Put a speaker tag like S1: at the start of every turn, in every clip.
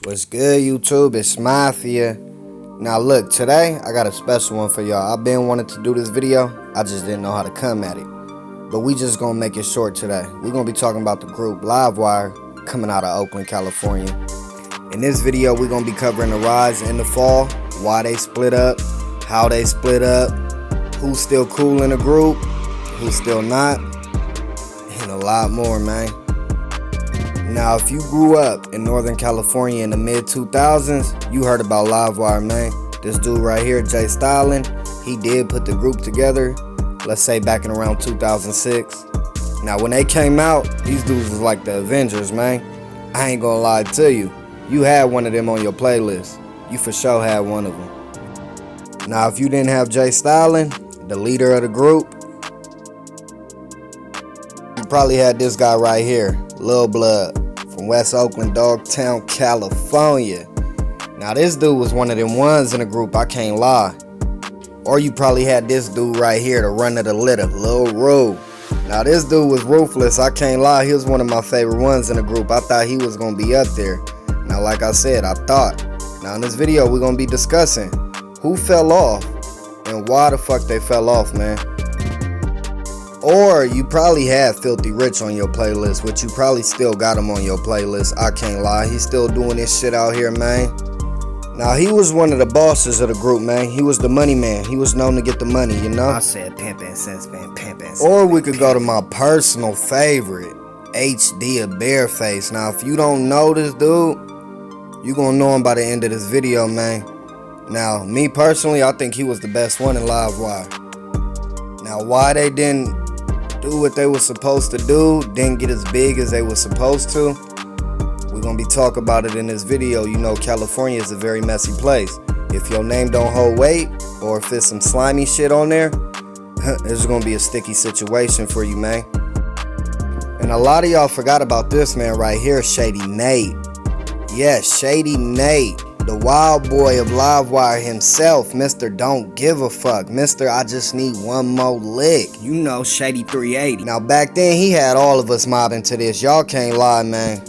S1: What's good, YouTube? It's Mafia. Now look, today I got a special one for y'all. I've been wanting to do this video, I just didn't know how to come at it. But we just gonna make it short today. We're gonna be talking about the group LIVEWIRE coming out of Oakland, California. In this video, we're gonna be covering the rise and the fall, why they split up, how they split up, who's still cool in the group, who's still not, and a lot more, man. Now, if you grew up in Northern California in the mid-2000s, you heard about LIVEWIRE, man. This dude right here, Jay Stylin, he did put the group together, let's say back in around 2006. Now, when they came out, these dudes was like the Avengers, man. I ain't gonna lie to you. You had one of them on your playlist. You for sure had one of them. Now, if you didn't have Jay Stylin, the leader of the group, you probably had this guy right here, Lil Blood, from West Oakland, Dogtown, California. Now, this dude was one of them ones in the group, I can't lie. Or you probably had this dude right here, the run of the litter, Lil Rue. Now, this dude was ruthless, I can't lie. He was one of my favorite ones in the group. I thought he was going to be up there. Now, like I said, I thought. Now, in this video, we're going to be discussing who fell off and why the fuck they fell off, man. Or you probably had Filthy Rich on your playlist, which you probably still got him on your playlist. I can't lie. He's still doing this shit out here, man. Now, he was one of the bosses of the group, man. He was the money man. He was known to get the money, you know? I said pimpin' since been pimpin'. Or we could go to my personal favorite, HD of Bareface. Now, if you don't know this dude, you gonna know him by the end of this video, man. Now, me personally, I think he was the best one in LIVEWIRE. Now, why they didn't do what they were supposed to do, didn't get as big as they were supposed to, we're gonna be talking about it in this video. You know, California is a very messy place. If your name don't hold weight, or if it's some slimy shit on there, it's gonna be a sticky situation for you, man. And a lot of y'all forgot about this man right here, Shady Nate. Yes, Shady Nate, the wild boy of LIVEWIRE himself, Mr. Don't Give a Fuck, Mr. I Just Need One More Lick. You know, Shady 380. Now, back then, he had all of us mobbing to this. Y'all can't lie, man.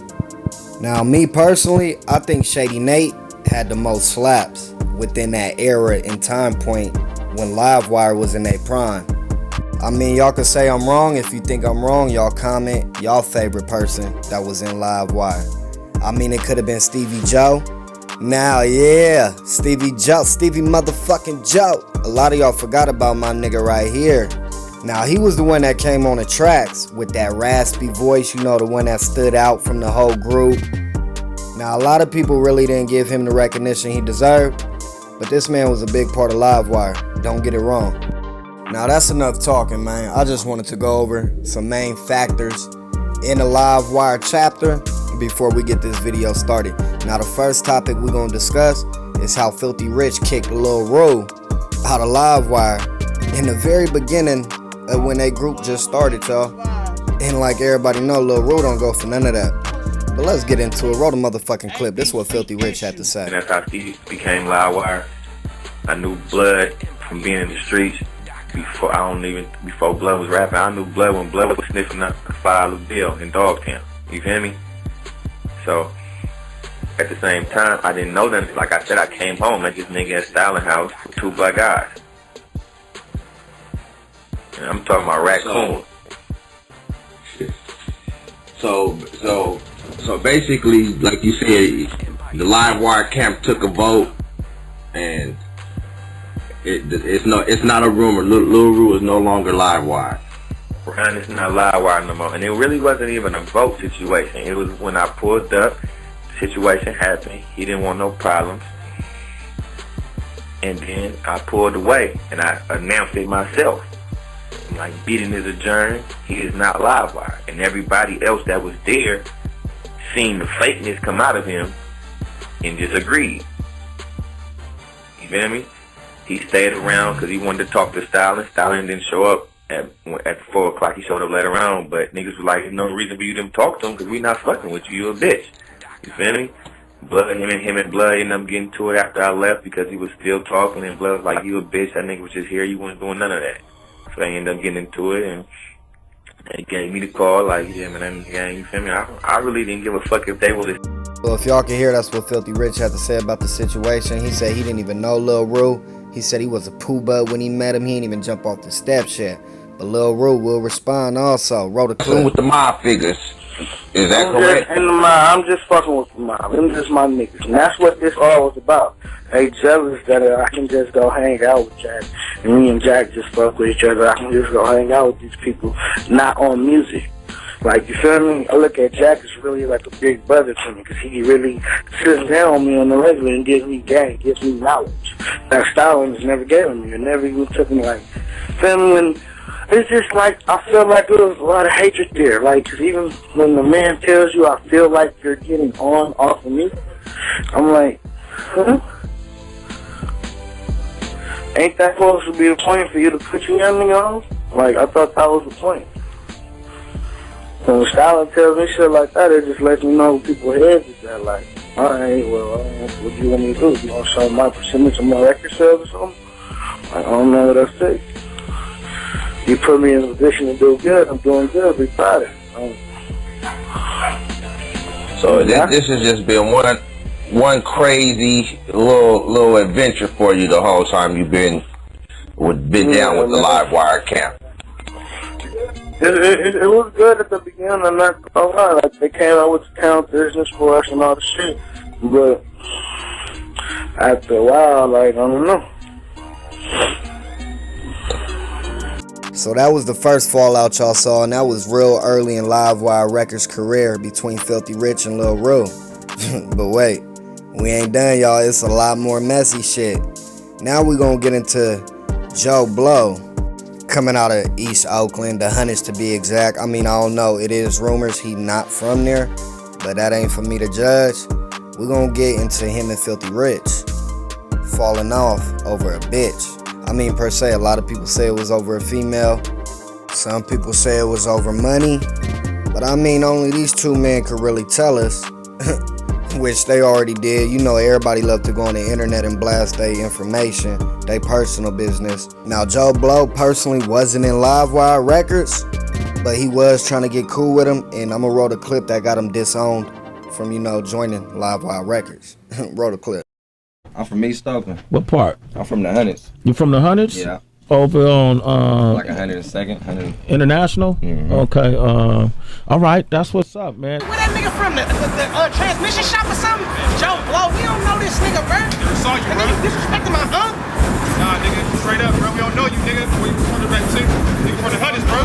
S1: Now, me personally, I think Shady Nate had the most slaps within that era and time point when LIVEWIRE was in their prime. I mean, y'all can say I'm wrong. If you think I'm wrong, y'all comment y'all favorite person that was in LIVEWIRE. I mean, it could have been Stevie Joe. Now, yeah, Stevie motherfucking Joe. A lot of y'all forgot about my nigga right here. Now, he was the one that came on the tracks with that raspy voice, you know, the one that stood out from the whole group. Now, a lot of people really didn't give him the recognition he deserved, but this man was a big part of LIVEWIRE, don't get it wrong. Now, that's enough talking, man. I just wanted to go over some main factors in the LIVEWIRE chapter before we get this video started. Now, the first topic we're going to discuss is how Filthy Rich kicked Lil Rue out of LIVEWIRE in the very beginning of when they group just started, y'all. And like everybody know, Lil Rue don't go for none of that. But let's get into it. Roll the motherfucking clip. This is what Filthy Rich had to say.
S2: And that's how Stevie became LIVEWIRE. I knew Blood from being in the streets before Blood was rapping. I knew Blood when Blood was sniffing up the FALL of Oakland in Dogtown. You feel me? So, at the same time, I didn't know them. Like I said, I came home at this nigga at Stylin' House with two black guys. And I'm talking about raccoon.
S3: So basically, like you said, the LIVEWIRE camp took a vote, and it's not a rumor. Lil Rue is no longer LIVEWIRE.
S2: Brian is not LIVEWIRE no more. And it really wasn't even a vote situation. It was when I pulled up, the situation happened. He didn't want no problems. And then I pulled away and I announced it myself. I'm like, beating is adjourned. He is not LIVEWIRE. And everybody else that was there seen the fakeness come out of him and just agreed. You feel me? He stayed around because he wanted to talk to Stylin'. Stylin' didn't show up at 4 o'clock. He showed up later on, but niggas was like, no reason for you to talk to him because we not fucking with you. You a bitch. You feel me? Blood, him and Blood ended up getting to it after I left because he was still talking, and Blood was like, you a bitch. That nigga was just here. You wasn't doing none of that. So they ended up getting into it, and they gave me the call, like, yeah, man, that gang, you feel me? I really didn't give a fuck if they were
S1: So if y'all can hear, that's what Filthy Rich had to say about the situation. He said he didn't even know Lil Rue. He said he was a poo bud when he met him. He didn't even jump off the steps yet. But Lil Rue will respond also. Wrote a clip.
S3: With the mob figures. Is that correct?
S4: I'm just fucking with the mob. Them just my niggas. And that's what this all was about. They jealous that I can just go hang out with Jack. And me and Jack just fuck with each other. I can just go hang out with these people, not on music. Like, you feel me? I look at Jack as really like a big brother to me, because he really sits down on me on the regular and gives me game, gives me knowledge. That Styling has never given me. It never even took me, like, feel me? When it's just like, I feel like there was a lot of hatred there. Like, 'cause even when the man tells you, I feel like you're getting off of me, I'm like, huh? Ain't that supposed to be the point for you to put you on me on? Like, I thought that was the point. So when Styling tells me shit like that, it just lets me know people's heads is that, like, alright, well, what do you want me to do? You want to show my percentage of my record sales or something? Like, I don't know what I say. You put me in a position to do good, I'm doing good, be proud of it.
S3: So this has just been one crazy little adventure for you the whole time you've been down with the LiveWire camp.
S4: It was good at the beginning, I'm not gonna lie. Like, they came out with the town business for us and all the shit. But after a while, like, I don't know.
S1: So that was the first fallout y'all saw, and that was real early in LiveWire Records' career between Filthy Rich and Lil Rue. But wait, we ain't done, y'all. It's a lot more messy shit. Now we gonna get into Joe Blow, coming out of East Oakland, the Hunters to be exact. I mean, I don't know. It is rumors he not from there, but that ain't for me to judge. We gonna get into him and Filthy Rich falling off over a bitch. I mean, per se, a lot of people say it was over a female. Some people say it was over money. But I mean, only these two men could really tell us, which they already did. You know, everybody love to go on the internet and blast their information, their personal business. Now, Joe Blow personally wasn't in LiveWire Records, but he was trying to get cool with him, and I'm gonna roll a clip that got him disowned from, you know, joining LiveWire Records. Roll the clip.
S5: I'm from East Oakland.
S6: What part?
S5: I'm from the Hunters.
S6: You from the Hunters?
S5: Yeah.
S6: Over on
S5: Like 102nd, 100.
S6: International?
S5: Mm-hmm.
S6: Okay. All right. That's what's up, man.
S7: Where that nigga from? The transmission shop or something? Joe Blow. We don't know this nigga, bro.
S8: Never saw you, bro.
S7: You disrespecting my aunt?
S8: Nah, nigga. Straight up, bro. We don't know you, nigga. We from the nigga from the Hunters, bro.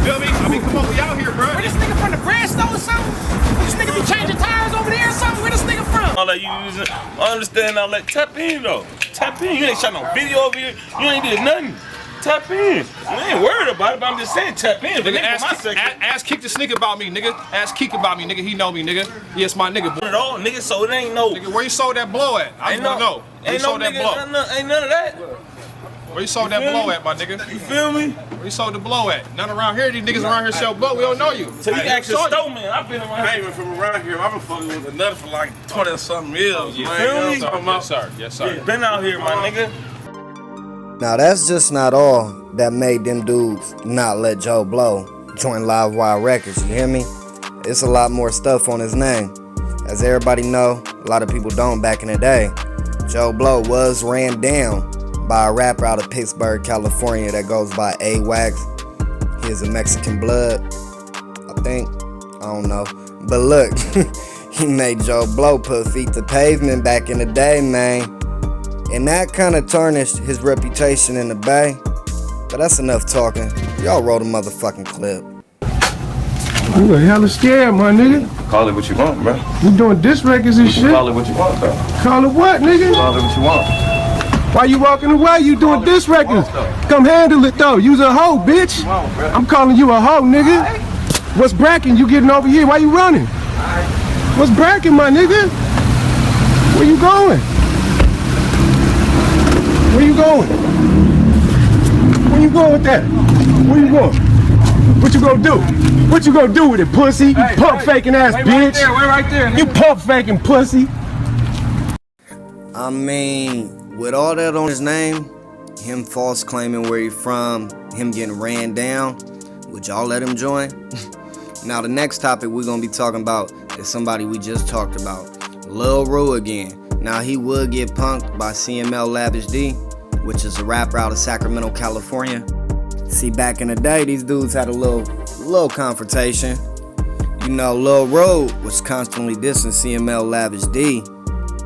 S8: Feel me? I mean, come on, we out here, bro.
S7: Where this nigga from? The bread store or something? This nigga be changing tires over there or something? Where this nigga from?
S9: All that you using, I understand all that. Tap in though. Tap in. You ain't shot no video over here. You ain't did nothing. Tap in. We ain't worried about it, but I'm just saying tap in.
S8: Nigga, ask Keek the sneak about me, nigga. Ask Keek about me, nigga. He know me, nigga. Yes, my nigga.
S9: It all, nigga. So it ain't no.
S8: Nigga, where you sold that blow at? I just wanna know. Where you
S9: Ain't no
S8: sold that
S9: nigga.
S8: blow?
S9: Ain't none of that.
S8: Where you sold that blow at, my nigga?
S9: You feel me?
S8: Where you sold the blow at? None around here. These niggas around here sell blow. We don't know you.
S9: So you actually stole me. I've been around.
S10: I ain't even from around here. I've been fucking with another for like 20-something years.
S9: You
S10: man.
S9: feel me?
S8: Yes, sir. Yes, sir.
S9: Yeah, been out here, my nigga.
S1: Now that's just not all that made them dudes not let Joe Blow join LiveWire Records, you hear me? It's a lot more stuff on his name. As everybody know, a lot of people don't back in the day, Joe Blow was ran down by a rapper out of Pittsburgh, California that goes by A-Wax. He is a Mexican blood, I think. I don't know. But look, he made Joe Blow put feet to pavement back in the day, man. And that kind of tarnished his reputation in the Bay. But that's enough talking. Y'all roll the motherfucking clip.
S11: You hella scared, my nigga.
S10: Call it what you want, bro.
S11: You doing diss records and shit?
S10: Call it what you want, bro.
S11: Call it what, nigga?
S10: Call it what you want.
S11: Why you walking away? You doing diss records? Come handle it, though. You's a hoe, bitch. I'm calling you a hoe, nigga. What's bracking? You getting over here? Why you running? What's bracking, my nigga? Where you going? Where you going? Where you going with that? Where you going? What you gonna do? What you gonna do with it, pussy? You pump faking ass bitch.
S8: We're right there.
S11: You pump faking pussy.
S1: I mean, with all that on his name, him false claiming where he from, him getting ran down, would y'all let him join? Now the next topic we're gonna be talking about is somebody we just talked about, Lil Ru again. Now he would get punked by CML Lavish D, which is a rapper out of Sacramento, California. See, back in the day, these dudes had a little confrontation. You know, Lil Ru was constantly dissing CML Lavish D.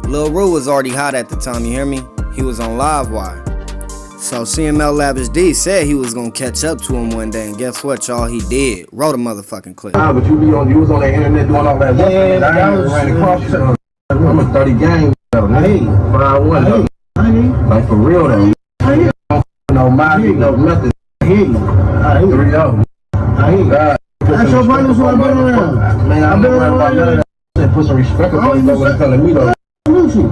S1: Lil Ru was already hot at the time, you hear me? He was on LiveWire. So CML Lavish D said he was gonna catch up to him one day, and guess what, y'all? He did. Wrote a motherfucking clip.
S11: But you was on the internet doing all that. Yeah, I ran across you. I'm a 30 gang. Hey, 5-1. Like for real though. No magic, no nothing. Hey, 3-0. That's your brothers who I've been around. Man, I've been around about none of that. Put some respect on what you're telling me though. I salute you.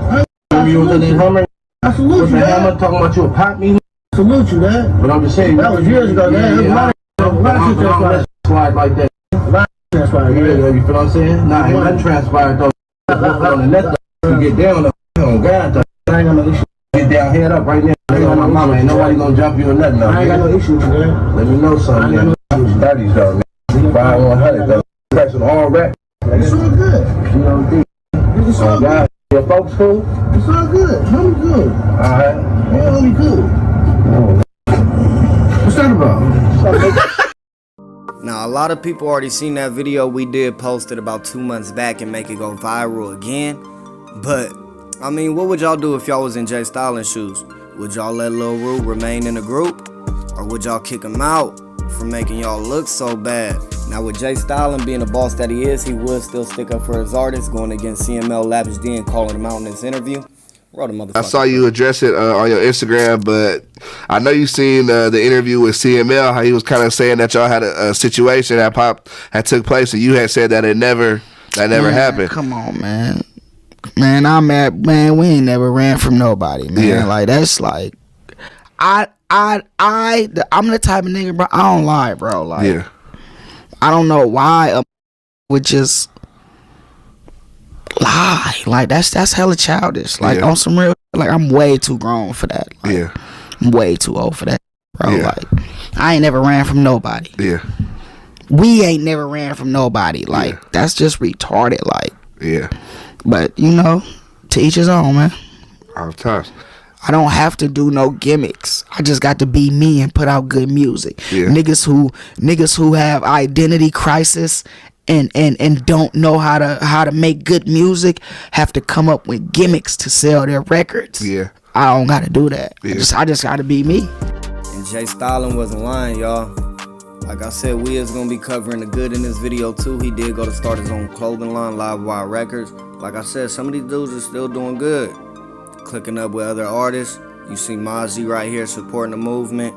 S11: You was in the Hummer. I salute you. With the hammer talking about you a pop me. I salute you, man. But I'm just saying. That was years ago, man. There's a lot of shit transpired like that. A lot of transpired. Yeah, you feel what I'm saying? Nah, ain't nothing transpired though. On the net though. You get down though. Oh God though. I ain't got no issue. Get down, head up right now. I ain't got my mama. Ain't nobody gonna jump you or nothing though. I ain't got no issue, man. Let me know something, man. 30s though, man. 5-100 though. Pressing all rap. It's all good. You know what I mean? It's all good. Your folks cool? It's all good. Homie good. Alright. Yeah, homie good. What's that about?
S1: Now, a lot of people already seen that video we did posted about 2 months back and make it go viral again. But, I mean, what would y'all do if y'all was in Jay Stylin's shoes? Would y'all let Lil Ru remain in the group? Or would y'all kick him out for making y'all look so bad? Now, with Jay Stylin being the boss that he is, he would still stick up for his artists, going against CML Lavish D and calling him out in this interview.
S12: I saw you address it on your Instagram, but I know you seen the interview with CML, how he was kind of saying that y'all had a situation that took place, and you had said that never happened. Come on, man.
S13: Man, we ain't never ran from nobody, man. Yeah. Like, that's like, I'm the type of nigga, bro, I don't lie, bro. Like, yeah. I don't know why a would just lie. Like, that's hella childish. Like, on some real, like, I'm way too grown for that. Like, yeah. I'm way too old for that, bro. Yeah. Like, I ain't never ran from nobody. Yeah. We ain't never ran from nobody. Like, that's just retarded. Like, yeah. But, you know, to each his own, man.
S12: All times.
S13: I don't have to do no gimmicks. I just got to be me and put out good music. Yeah. Niggas who have identity crisis and don't know how to make good music have to come up with gimmicks to sell their records. Yeah. I don't gotta do that. Yeah. I just gotta be me.
S1: And Jay Stylin wasn't lying, y'all. Like I said, we is gonna be covering the good in this video too. He did go to start his own clothing line, LiveWire Records. Like I said, some of these dudes are still doing good. Clicking up with other artists. You see Mozzie right here supporting the movement.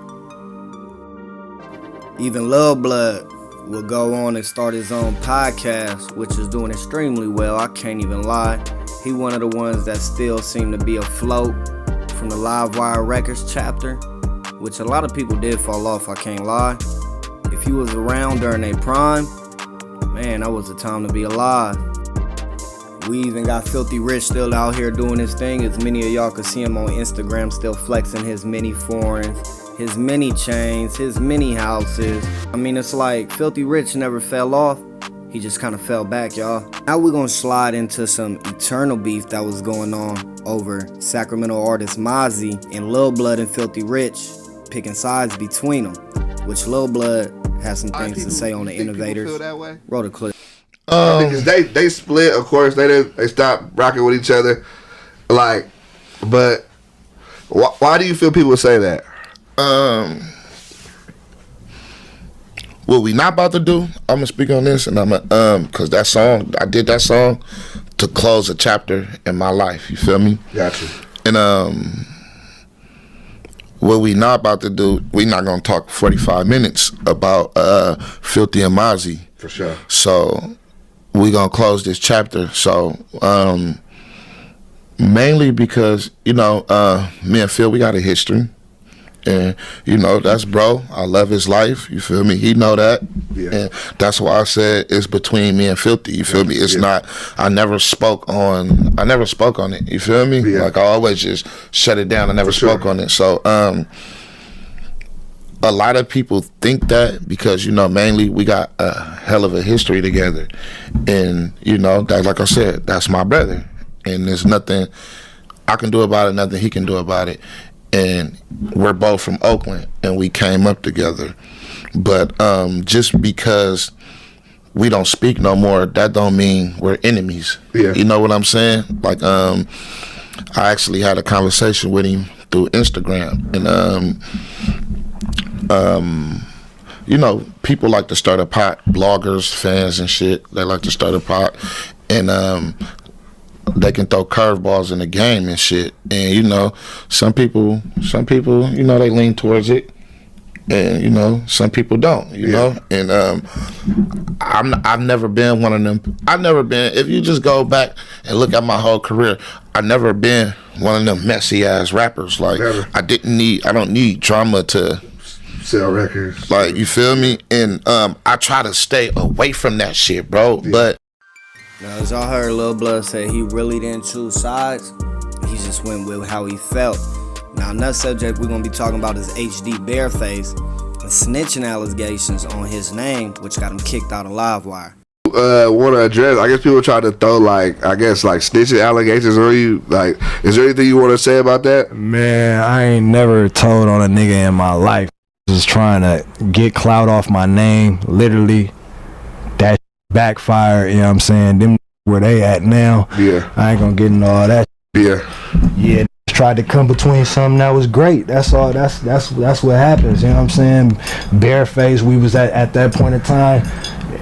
S1: Even Lil Blood will go on and start his own podcast, which is doing extremely well. I can't even lie. He one of the ones that still seem to be afloat from the LiveWire Records chapter, which a lot of people did fall off, I can't lie. If you was around during their prime, man, that was the time to be alive. We even got Filthy Rich still out here doing his thing. As many of y'all could see him on Instagram still flexing his mini foreigns, his mini chains, his mini houses. I mean, it's like Filthy Rich never fell off. He just kind of fell back, y'all. Now we're gonna slide into some eternal beef that was going on over Sacramento artist Mozzie and Lil Blood and Filthy Rich picking sides between them, which Lil Blood has some things to say on the Innovators.
S12: Feel that way?
S1: Wrote a clip.
S12: Because they split, of course. They stopped rocking with each other. Like, but why do you feel people say that?
S14: What we not about to do, I'm gonna speak on this, and cause that song, I did that song to close a chapter in my life. You feel me?
S12: Gotcha.
S14: And what we not about to do, we not gonna talk 45 minutes about Filthy and Mozzie.
S12: For sure.
S14: So we gonna close this chapter. So mainly because, you know, me and Phil, we got a history. And, you know, that's bro. I love his life. You feel me? He know that. Yeah. And that's why I said it's between me and Filthy. You feel me? It's not, I never spoke on it. You feel me? Yeah. Like, I always just shut it down. I never spoke on it. So, a a lot of people think that because, you know, mainly we got a hell of a history together. And, you know, that, like I said, that's my brother. And there's nothing I can do about it, nothing he can do about it. And we're both from Oakland, and we came up together. But just because we don't speak no more, that don't mean we're enemies.
S12: Yeah.
S14: You know what I'm saying? Like, I actually had a conversation with him through Instagram, and you know, people like to start a pot, bloggers, fans and shit, they like to start a pot, and they can throw curveballs in the game and shit. And you know, some people, you know, they lean towards it, and you know, some people don't, you know. And I've never been one of them. I've never been, if you just go back and look at my whole career, I've never been one of them messy ass rappers. Like, never. I don't need drama to
S12: sell records.
S14: Like, you feel me? And I try to stay away from that shit, bro. Yeah. But
S1: now, as y'all heard, Lil Blood say he really didn't choose sides. He just went with how he felt. Now, another subject we're gonna be talking about is HD Bareface and snitching allegations on his name, which got him kicked out of LiveWire.
S12: Want to address, I guess people try to throw like snitching allegations on you. Like, is there anything you want to say about that?
S15: Man, I ain't never told on a nigga in my life. Just trying to get clout off my name. Literally, that backfire. You know what I'm saying? Them where they at now.
S12: Yeah.
S15: I ain't gonna get into all that. Yeah. Tried to come between something that was great. That's all. That's what happens. You know what I'm saying? Bareface. We was at that point in time.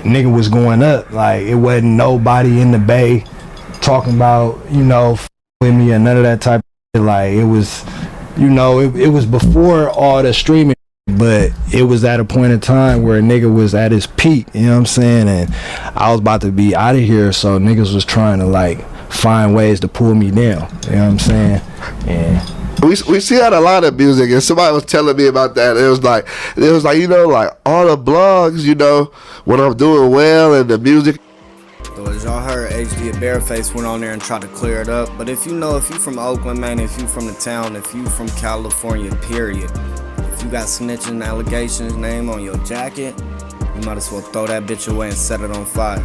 S15: Nigga was going up. Like, it wasn't nobody in the Bay talking about, you know, with me or none of that type of shit. Like, it was, you know, it was before all the streaming, but it was at a point in time where a nigga was at his peak, you know what I'm saying? And I was about to be out of here, so niggas was trying to like find ways to pull me down, you know what I'm saying? And
S12: we see that a lot of music, and somebody was telling me about that. It was like, you know, like all the blogs, you know, when I'm doing well and the music.
S1: So as y'all heard, HD Bareface went on there and tried to clear it up. But if you from Oakland, man, if you from the town, if you from California, period, if you got snitching allegations name on your jacket, you might as well throw that bitch away and set it on fire.